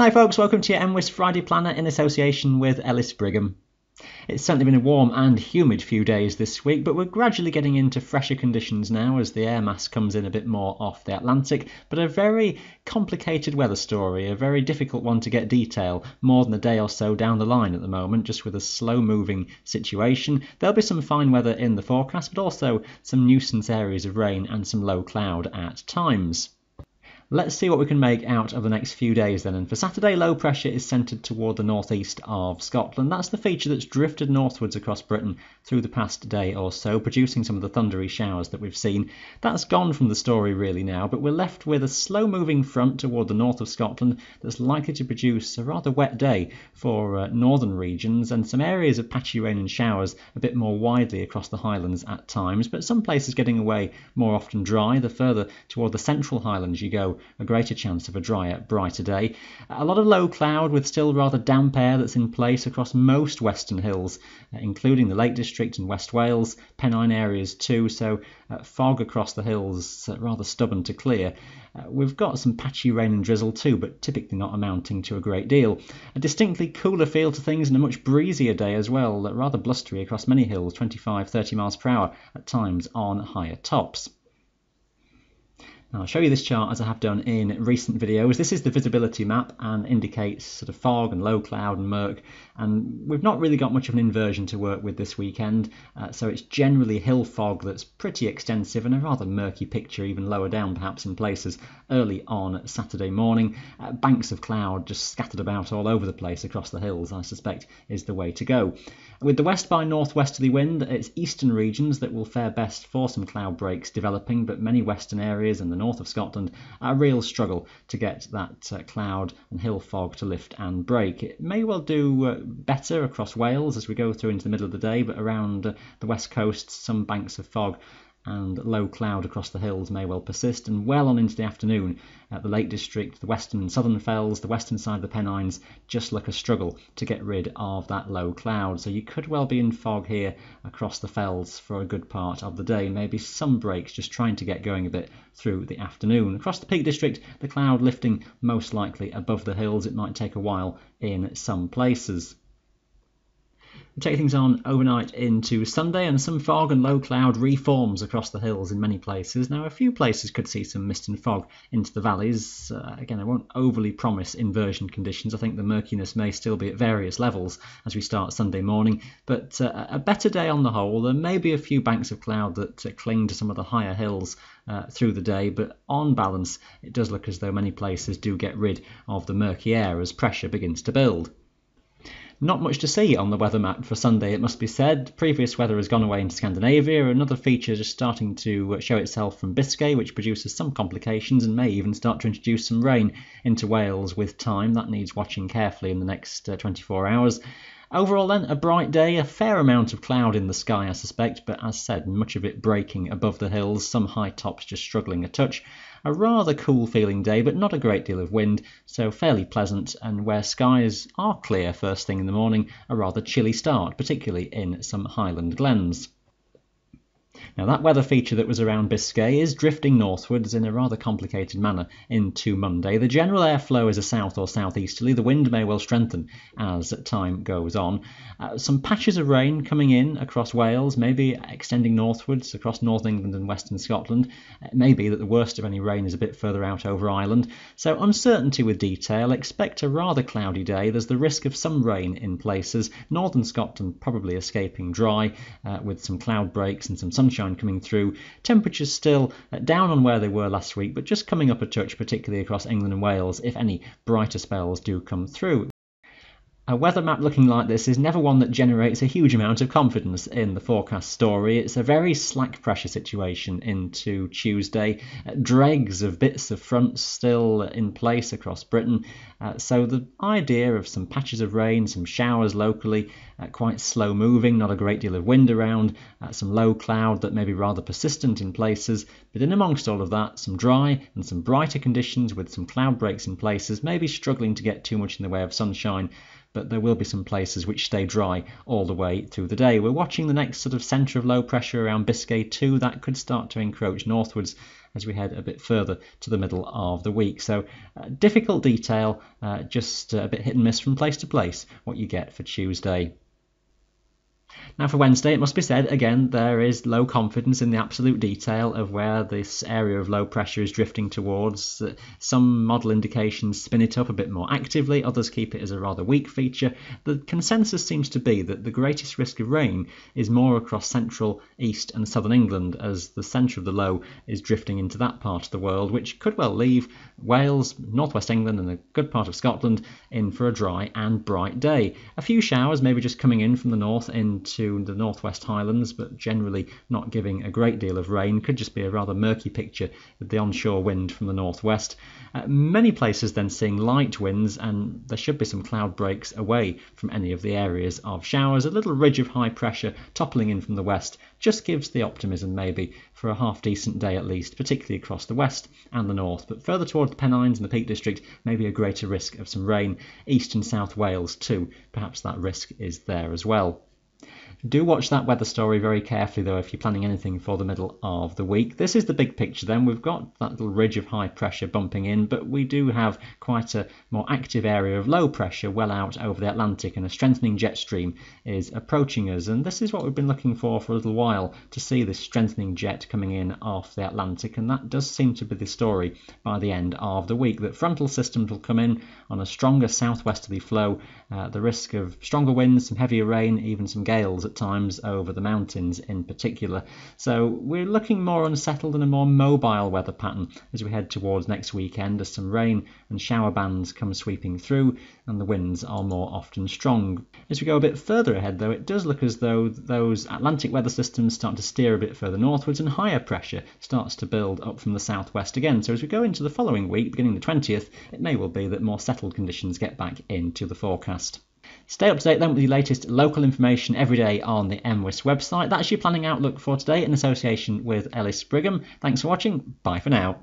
Hi folks, welcome to your mwis Friday Planner in association with Ellis Brigham. It's certainly been a warm and humid few days this week, but we're gradually getting into fresher conditions now as the air mass comes in a bit more off the Atlantic, but a very complicated weather story, a very difficult one to get detail more than a day or so down the line at the moment, just with a slow-moving situation. There'll be some fine weather in the forecast, but also some nuisance areas of rain and some low cloud at times. Let's see what we can make out of the next few days then. And for Saturday, low pressure is centred toward the northeast of Scotland. That's the feature that's drifted northwards across Britain through the past day or so, producing some of the thundery showers that we've seen. That's gone from the story really now, but we're left with a slow-moving front toward the north of Scotland that's likely to produce a rather wet day for northern regions and some areas of patchy rain and showers a bit more widely across the Highlands at times, but some places getting away more often dry. The further toward the central Highlands you go, a greater chance of a drier, brighter day. A lot of low cloud with still rather damp air that's in place across most western hills, including the Lake District and West Wales, Pennine areas too, so fog across the hills, rather stubborn to clear. We've got some patchy rain and drizzle too, but typically not amounting to a great deal. A distinctly cooler feel to things and a much breezier day as well, rather blustery across many hills, 25-30 miles per hour at times on higher tops. I'll show you this chart as I have done in recent videos. This is the visibility map and indicates sort of fog and low cloud and murk, and we've not really got much of an inversion to work with this weekend, so it's generally hill fog that's pretty extensive and a rather murky picture even lower down perhaps in places early on Saturday morning. Banks of cloud just scattered about all over the place across the hills, I suspect is the way to go. With the west by northwesterly wind, it's eastern regions that will fare best for some cloud breaks developing, but many western areas and the north of Scotland a real struggle to get that cloud and hill fog to lift and break. It may well do better across Wales as we go through into the middle of the day, but around the west coast some banks of fog and low cloud across the hills may well persist, and well on into the afternoon the Lake District, the western and southern fells, the western side of the Pennines just look a struggle to get rid of that low cloud. So you could well be in fog here across the fells for a good part of the day, maybe some breaks just trying to get going a bit through the afternoon. Across the Peak District, the cloud lifting most likely above the hills. It might take a while in some places. We take things on overnight into Sunday, and some fog and low cloud reforms across the hills in many places. Now, a few places could see some mist and fog into the valleys. Again, I won't overly promise inversion conditions. I think the murkiness may still be at various levels as we start Sunday morning, but a better day on the whole. There may be a few banks of cloud that cling to some of the higher hills through the day, but on balance, it does look as though many places do get rid of the murky air as pressure begins to build. Not much to see on the weather map for Sunday, it must be said. Previous weather has gone away into Scandinavia. Another feature just starting to show itself from Biscay, which produces some complications and may even start to introduce some rain into Wales with time. That needs watching carefully in the next 24 hours. Overall then, a bright day, a fair amount of cloud in the sky I suspect, but as said, much of it breaking above the hills, some high tops just struggling a touch. A rather cool feeling day, but not a great deal of wind, so fairly pleasant, and where skies are clear first thing in the morning, a rather chilly start, particularly in some highland glens. Now that weather feature that was around Biscay is drifting northwards in a rather complicated manner into Monday. The general airflow is a south or southeasterly. The wind may well strengthen as time goes on. Some patches of rain coming in across Wales, maybe extending northwards across North England and western Scotland. It may be that the worst of any rain is a bit further out over Ireland. So uncertainty with detail. Expect a rather cloudy day. There's the risk of some rain in places. Northern Scotland probably escaping dry with some cloud breaks and some sunshine coming through. Temperatures still down on where they were last week, but just coming up a touch, particularly across England and Wales, if any brighter spells do come through. A weather map looking like this is never one that generates a huge amount of confidence in the forecast story. It's a very slack pressure situation into Tuesday. Dregs of bits of fronts still in place across Britain. So the idea of some patches of rain, some showers locally, quite slow moving, not a great deal of wind around, some low cloud that may be rather persistent in places, but in amongst all of that, some dry and some brighter conditions with some cloud breaks in places, maybe struggling to get too much in the way of sunshine, but there will be some places which stay dry all the way through the day. We're watching the next sort of centre of low pressure around Biscay too. That could start to encroach northwards as we head a bit further to the middle of the week. So difficult detail, just a bit hit and miss from place to place what you get for Tuesday. Now for Wednesday, it must be said, again, there is low confidence in the absolute detail of where this area of low pressure is drifting towards. Some model indications spin it up a bit more actively, others keep it as a rather weak feature. The consensus seems to be that the greatest risk of rain is more across central, east and southern England, as the centre of the low is drifting into that part of the world, which could well leave Wales, northwest England and a good part of Scotland in for a dry and bright day. A few showers maybe just coming in from the north into the northwest Highlands, but generally not giving a great deal of rain. Could just be a rather murky picture with the onshore wind from the northwest. Many places then seeing light winds, and there should be some cloud breaks away from any of the areas of showers. A little ridge of high pressure toppling in from the west just gives the optimism maybe for a half decent day at least, particularly across the west and the north. But further towards the Pennines and the Peak District, maybe a greater risk of some rain. East and South Wales too, perhaps that risk is there as well. Do watch that weather story very carefully though if you're planning anything for the middle of the week. This is the big picture then. We've got that little ridge of high pressure bumping in, but we do have quite a more active area of low pressure well out over the Atlantic, and a strengthening jet stream is approaching us, and this is what we've been looking for a little while, to see this strengthening jet coming in off the Atlantic, and that does seem to be the story by the end of the week, that frontal systems will come in on a stronger southwesterly flow, the risk of stronger winds, some heavier rain, even some gales at times over the mountains in particular. So we're looking more unsettled and a more mobile weather pattern as we head towards next weekend, as some rain and shower bands come sweeping through and the winds are more often strong. As we go a bit further ahead though, it does look as though those Atlantic weather systems start to steer a bit further northwards and higher pressure starts to build up from the southwest again. So as we go into the following week, beginning the 20th, it may well be that more settled conditions get back into the forecast. Stay up to date then with the latest local information every day on the mwis website. That's your planning outlook for today in association with Ellis Brigham. Thanks for watching. Bye for now.